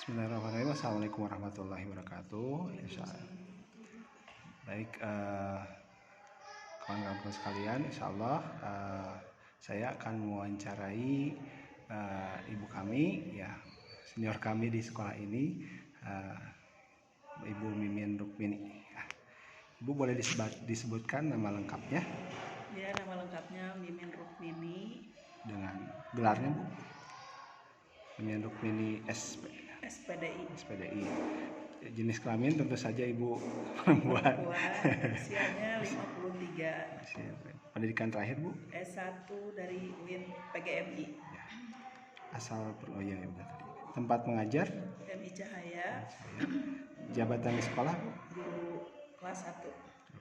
Bismillahirrahmanirrahim. Assalamualaikum warahmatullahi wabarakatuh. Baik, kawan-kawan sekalian, insya Allah saya akan mewawancarai ibu kami, ya senior kami di sekolah ini, Ibu Mimin Rukmini. Ibu boleh disebutkan nama lengkapnya? Ya, nama lengkapnya Mimin Rukmini. Dengan gelarnya, Bu? Mimin Rukmini SPDI. Jenis kelamin tentu saja Ibu perempuan. Usianya 53. Pendidikan terakhir, Bu? S1 dari UIN PGMI. Ya. Asal ya udah tadi. Tempat mengajar? MI Cahaya. Jabatan di sekolah, Bu? Guru kelas 1.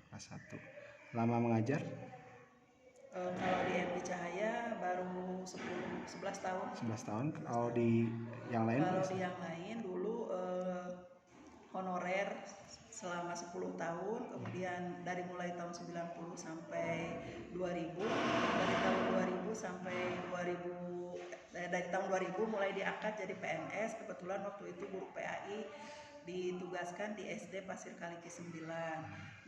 Kelas 1. Lama mengajar? Kalau di MI Cahaya baru 11 tahun. 11 tahun. Kalau di yang lain? Kalau di yang lain dulu honorer selama 10 tahun, kemudian dari mulai tahun 90 sampai 2000, dari tahun 2000 sampai 2000, dari tahun 2000 mulai diangkat jadi PNS. Kebetulan waktu itu guru PAI ditugaskan di SD Pasir Kaliki 9.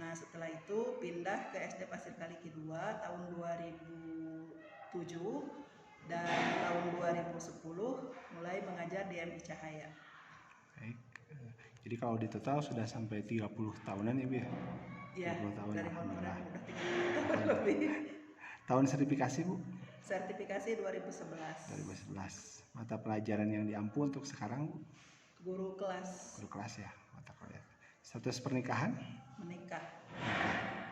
Nah, setelah itu pindah ke SD Pasir Kaliki 2 tahun 2007, dan tahun 2010 mulai mengajar di MI Cahaya. Baik. Jadi kalau di total sudah sampai 30 tahunan ya, Bu ya? Iya, 30 tahun, dari honorer alhamdulillah. udah 30 tahun lebih. Tahun sertifikasi, Bu? Sertifikasi 2011. 2011. Mata pelajaran yang diampu untuk sekarang, Bu? Guru kelas. Guru kelas ya, mata kuliah. Status pernikahan? Menikah.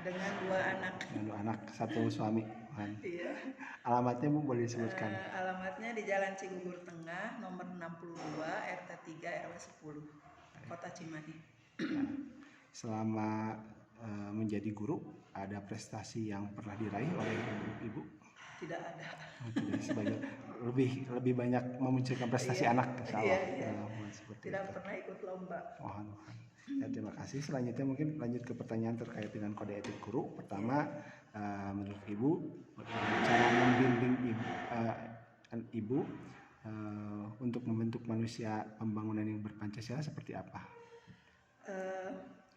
Dengan 2 anak. Dengan 2 anak, 1 suami. Kan? Iya. Alamatnya, Bu, boleh disebutkan? Alamatnya di Jalan Cigugur Tengah, nomor 62, RT 3 RW 10, Kota Cimahi. Selama menjadi guru, ada prestasi yang pernah diraih oleh Ibu? Tidak ada. Sebagai lebih banyak memunculkan prestasi anak, Iya. Tidak itu. pernah ikut lomba. Ya, terima kasih. Selanjutnya mungkin lanjut ke pertanyaan terkait dengan kode etik guru. Pertama, menurut Ibu, cara membimbing Ibu untuk membentuk manusia pembangunan yang berpancasila seperti apa?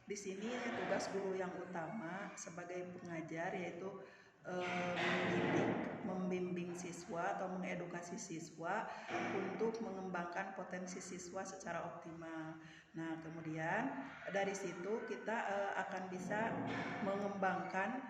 Di sini tugas guru yang utama sebagai pengajar yaitu membimbing siswa atau mengedukasi siswa untuk mengembangkan potensi siswa secara optimal. Nah, kemudian dari situ kita akan bisa mengembangkan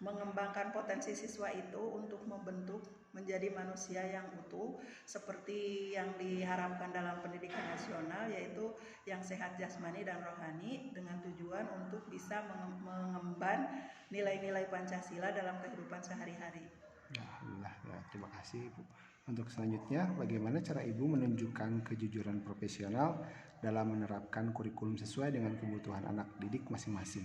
mengembangkan potensi siswa itu untuk membentuk menjadi manusia yang utuh seperti yang diharapkan dalam pendidikan nasional, yaitu yang sehat jasmani dan rohani, dengan tujuan untuk bisa mengemban nilai-nilai Pancasila dalam kehidupan sehari-hari. Alhamdulillah, ya, terima kasih, Ibu. Untuk selanjutnya, bagaimana cara Ibu menunjukkan kejujuran profesional dalam menerapkan kurikulum sesuai dengan kebutuhan anak didik masing-masing?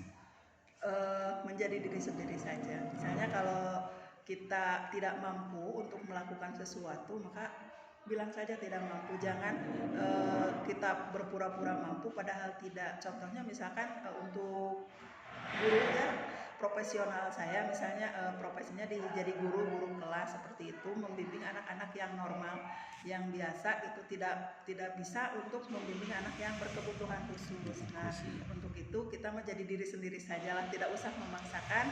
Menjadi diri sendiri saja. Misalnya kalau kita tidak mampu untuk melakukan sesuatu, maka bilang saja tidak mampu. Jangan kita berpura-pura mampu padahal tidak. Contohnya misalkan untuk guru ya, profesional saya misalnya profesinya jadi guru kelas seperti itu, membimbing anak-anak yang normal, yang biasa itu tidak bisa untuk membimbing anak yang berkebutuhan khusus. Nah, untuk itu kita menjadi diri sendiri sajalah, tidak usah memaksakan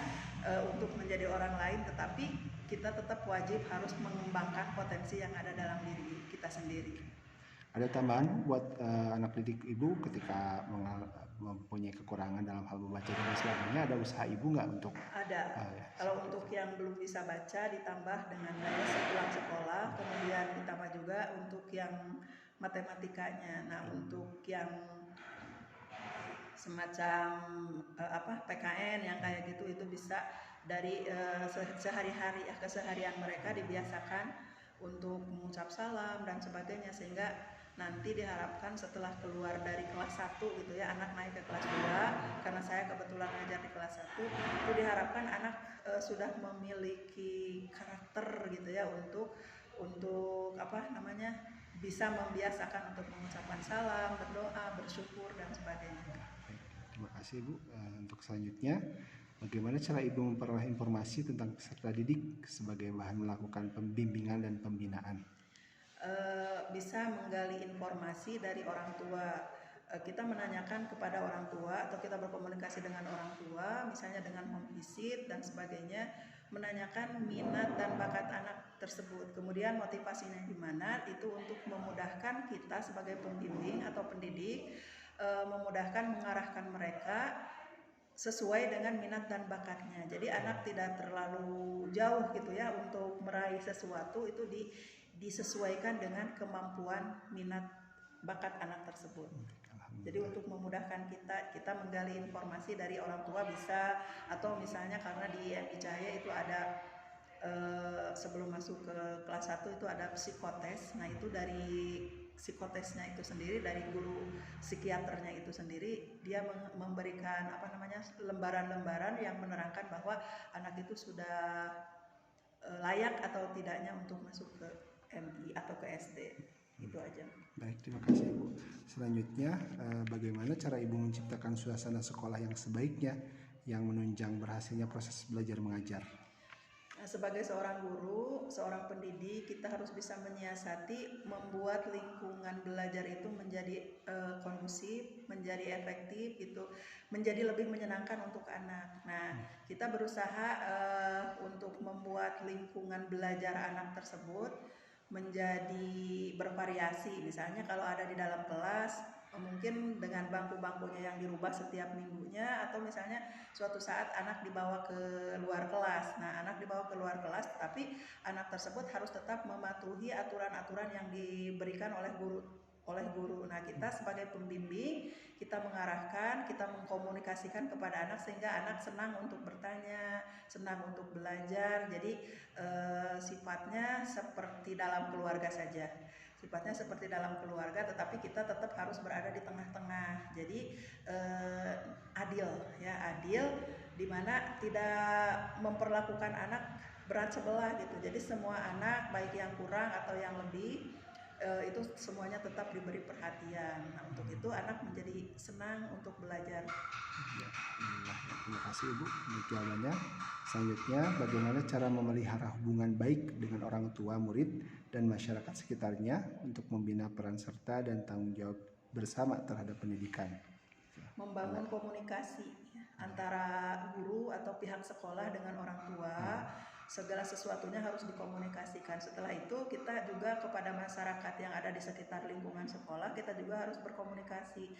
untuk menjadi orang lain, tetapi kita tetap wajib harus mengembangkan potensi yang ada dalam diri kita sendiri. Ada tambahan buat anak didik Ibu ketika mempunyai kekurangan dalam hal membaca dan sebagainya, ada usaha Ibu nggak untuk? Ada. Ya, kalau untuk yang belum bisa baca ditambah dengan pulang sekolah, kemudian ditambah juga untuk yang matematikanya. Nah, untuk yang semacam PKN yang kayak gitu, itu bisa dari sehari-hari keseharian mereka dibiasakan untuk mengucap salam dan sebagainya, sehingga nanti diharapkan setelah keluar dari kelas 1 gitu ya, anak naik ke kelas 2, karena saya kebetulan ngajar di kelas 1, itu diharapkan anak sudah memiliki karakter gitu ya untuk bisa membiasakan untuk mengucapkan salam, berdoa, bersyukur dan sebagainya. Terima kasih, Bu. Untuk selanjutnya, bagaimana cara Ibu memperoleh informasi tentang peserta didik sebagai bahan melakukan pembimbingan dan pembinaan? bisa menggali informasi dari orang tua. Kita menanyakan kepada orang tua atau kita berkomunikasi dengan orang tua, misalnya dengan home visit dan sebagainya, menanyakan minat dan bakat anak tersebut. Kemudian motivasinya gimana, itu untuk memudahkan kita sebagai pembimbing atau pendidik, memudahkan mengarahkan mereka sesuai dengan minat dan bakatnya. Jadi anak tidak terlalu jauh gitu ya untuk meraih sesuatu, itu disesuaikan dengan kemampuan minat bakat anak tersebut. Jadi untuk memudahkan kita menggali informasi dari orang tua bisa, atau misalnya karena di MI Cahaya itu ada sebelum masuk ke kelas 1 itu ada psikotes. Nah itu dari psikotesnya itu sendiri, dari guru psikiaternya itu sendiri, dia memberikan lembaran-lembaran yang menerangkan bahwa anak itu sudah layak atau tidaknya untuk masuk ke MI atau ke SD. Itu aja. Baik, terima kasih Ibu. Selanjutnya, bagaimana cara Ibu menciptakan suasana sekolah yang sebaiknya yang menunjang berhasilnya proses belajar mengajar? Sebagai seorang guru, seorang pendidik, kita harus bisa menyiasati membuat lingkungan belajar itu menjadi kondusif, menjadi efektif, gitu, menjadi lebih menyenangkan untuk anak. Nah, kita berusaha untuk membuat lingkungan belajar anak tersebut menjadi bervariasi. Misalnya kalau ada di dalam kelas, mungkin dengan bangku-bangkunya yang dirubah setiap minggunya, atau misalnya suatu saat anak dibawa ke luar kelas. Nah, anak dibawa ke luar kelas, tapi anak tersebut harus tetap mematuhi aturan-aturan yang diberikan oleh guru. Nah, kita sebagai pembimbing, kita mengarahkan, kita mengkomunikasikan kepada anak sehingga anak senang untuk bertanya, senang untuk belajar. Jadi sifatnya seperti dalam keluarga saja. Sifatnya seperti dalam keluarga, tetapi kita tetap harus berada di tengah-tengah. Jadi adil, di mana tidak memperlakukan anak berat sebelah gitu. Jadi semua anak, baik yang kurang atau yang lebih, itu semuanya tetap diberi perhatian. Nah, untuk itu anak menjadi senang untuk belajar. Ya, terima kasih Ibu untuk jawabannya. Selanjutnya, bagaimana cara memelihara hubungan baik dengan orang tua, murid, dan masyarakat sekitarnya untuk membina peran serta dan tanggung jawab bersama terhadap pendidikan? Membangun komunikasi antara guru atau pihak sekolah dengan orang tua. Segala sesuatunya harus dikomunikasikan. Setelah itu kita juga kepada masyarakat yang ada di sekitar lingkungan sekolah, kita juga harus berkomunikasi.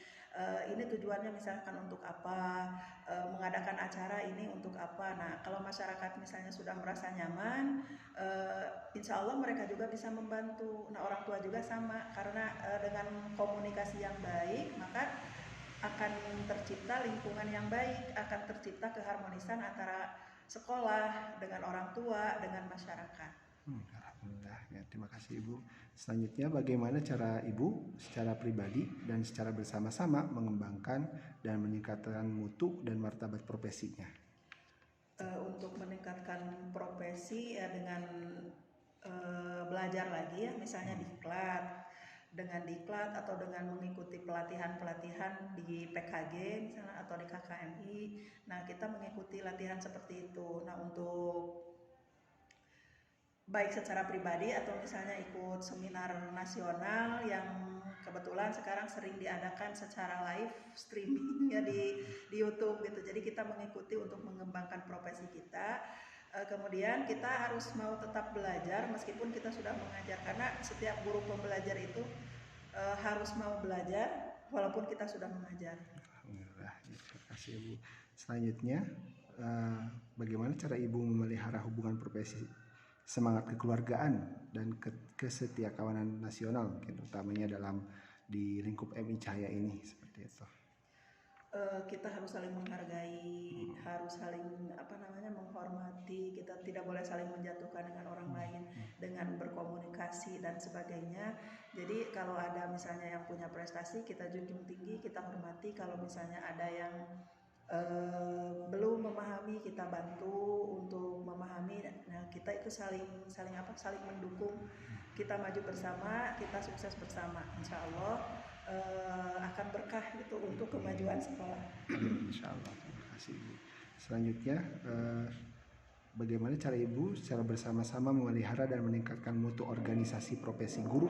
Ini tujuannya misalkan untuk apa, mengadakan acara ini untuk apa. Nah, kalau masyarakat misalnya sudah merasa nyaman, insya Allah mereka juga bisa membantu. Nah, orang tua juga sama, karena dengan komunikasi yang baik, maka akan tercipta lingkungan yang baik, akan tercipta keharmonisan antara sekolah dengan orang tua dengan masyarakat. Alhamdulillah, ya, terima kasih Ibu. Selanjutnya, bagaimana cara Ibu secara pribadi dan secara bersama-sama mengembangkan dan meningkatkan mutu dan martabat profesinya? Untuk meningkatkan profesi ya dengan belajar lagi ya, misalnya diklat, dengan diklat atau dengan mengikuti pelatihan-pelatihan di PKG misalnya atau di KKMI. Nah, kita mengikuti latihan seperti itu. Nah, untuk baik secara pribadi atau misalnya ikut seminar nasional yang kebetulan sekarang sering diadakan secara live streaming ya di YouTube gitu. Jadi kita mengikuti untuk mengembangkan profesi kita. Kemudian kita harus mau tetap belajar meskipun kita sudah mengajar, karena setiap guru pembelajar itu harus mau belajar walaupun kita sudah mengajar. Alhamdulillah, terima kasih Ibu. Selanjutnya, bagaimana cara Ibu memelihara hubungan profesi, semangat kekeluargaan dan kesetiakawanan nasional, mungkin utamanya di lingkup MI Cahaya ini, seperti itu? Kita harus saling menghargai, harus saling menghormati. Kita tidak boleh saling menjatuhkan dengan orang lain, dengan berkomunikasi dan sebagainya. Jadi kalau ada misalnya yang punya prestasi, kita junjung tinggi, kita hormati. Kalau misalnya ada yang belum memahami, kita bantu untuk memahami. Nah, kita itu saling mendukung. Kita maju bersama, kita sukses bersama. Insya Allah akan berkah gitu untuk kemajuan sekolah. Insya Allah, terima kasih Ibu. Selanjutnya, bagaimana cara Ibu secara bersama-sama memelihara dan meningkatkan mutu organisasi profesi guru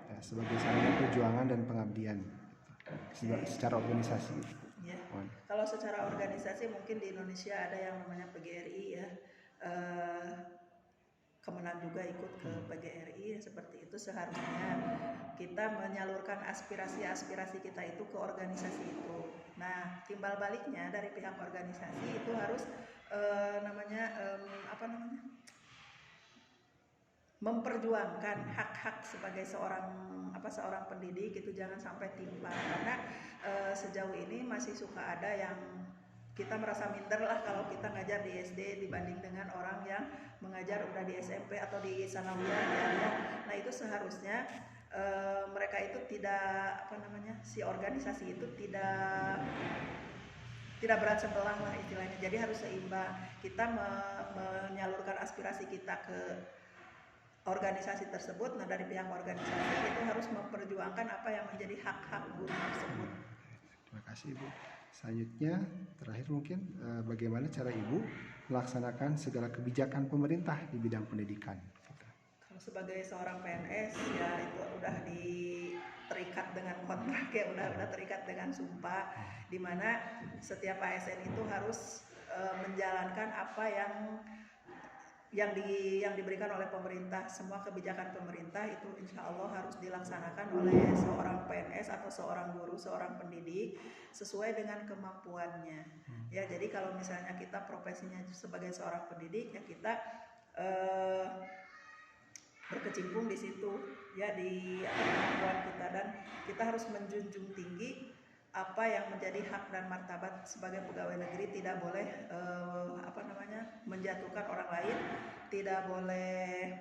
ya, sebagai sarana perjuangan dan pengabdian secara organisasi. Ya. Kalau secara organisasi mungkin di Indonesia ada yang namanya PGRI ya. Kemenang juga ikut ke PGRI seperti itu. Seharusnya kita menyalurkan aspirasi-aspirasi kita itu ke organisasi itu. Nah, timbal baliknya dari pihak organisasi itu harus memperjuangkan hak-hak sebagai seorang pendidik itu jangan sampai timpang, karena sejauh ini masih suka ada yang kita merasa minder lah kalau kita ngajar di SD dibanding dengan orang yang mengajar udah di SMP atau di sanawiyah ya. Nah itu seharusnya mereka itu tidak si organisasi itu tidak berat sebelah lah istilahnya. Jadi harus seimbang. Kita menyalurkan aspirasi kita ke organisasi tersebut. Nah dari pihak organisasi itu harus memperjuangkan apa yang menjadi hak-hak guru tersebut. Terima kasih Ibu. Selanjutnya terakhir mungkin bagaimana cara Ibu melaksanakan segala kebijakan pemerintah di bidang pendidikan? Kalau sebagai seorang PNS ya itu udah terikat dengan kontrak ya, udah terikat dengan sumpah, di mana setiap ASN itu harus menjalankan apa yang diberikan oleh pemerintah. Semua kebijakan pemerintah itu insya Allah harus dilaksanakan oleh seorang PNS atau seorang guru, seorang pendidik sesuai dengan kemampuannya. Ya, jadi kalau misalnya kita profesinya sebagai seorang pendidik ya kita berkecimpung di situ ya, di kemampuan kita, dan kita harus menjunjung tinggi apa yang menjadi hak dan martabat sebagai pegawai negeri. Tidak boleh menjatuhkan orang lain, tidak boleh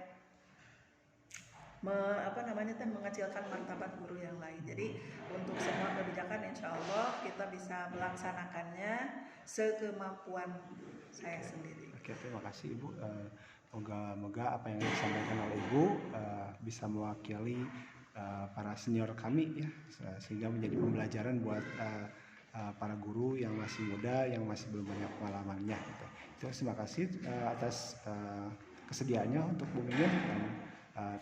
mengecilkan martabat guru yang lain. Jadi untuk semua kebijakan insya Allah kita bisa melaksanakannya sekemampuan saya sendiri. Oke, terima kasih Ibu. Moga-moga apa yang disampaikan oleh Ibu bisa mewakili para senior kami ya, sehingga menjadi pembelajaran buat para guru yang masih muda, yang masih belum banyak pengalamannya gitu. Terima kasih atas kesediaannya untuk Bu Mimin, dan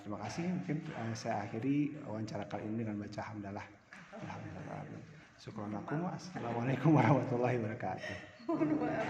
terima kasih. Mungkin saya akhiri wawancara kali ini dengan baca hamdalah. Alhamdulillah. Syukuranakum. Assalamualaikum warahmatullahi wabarakatuh.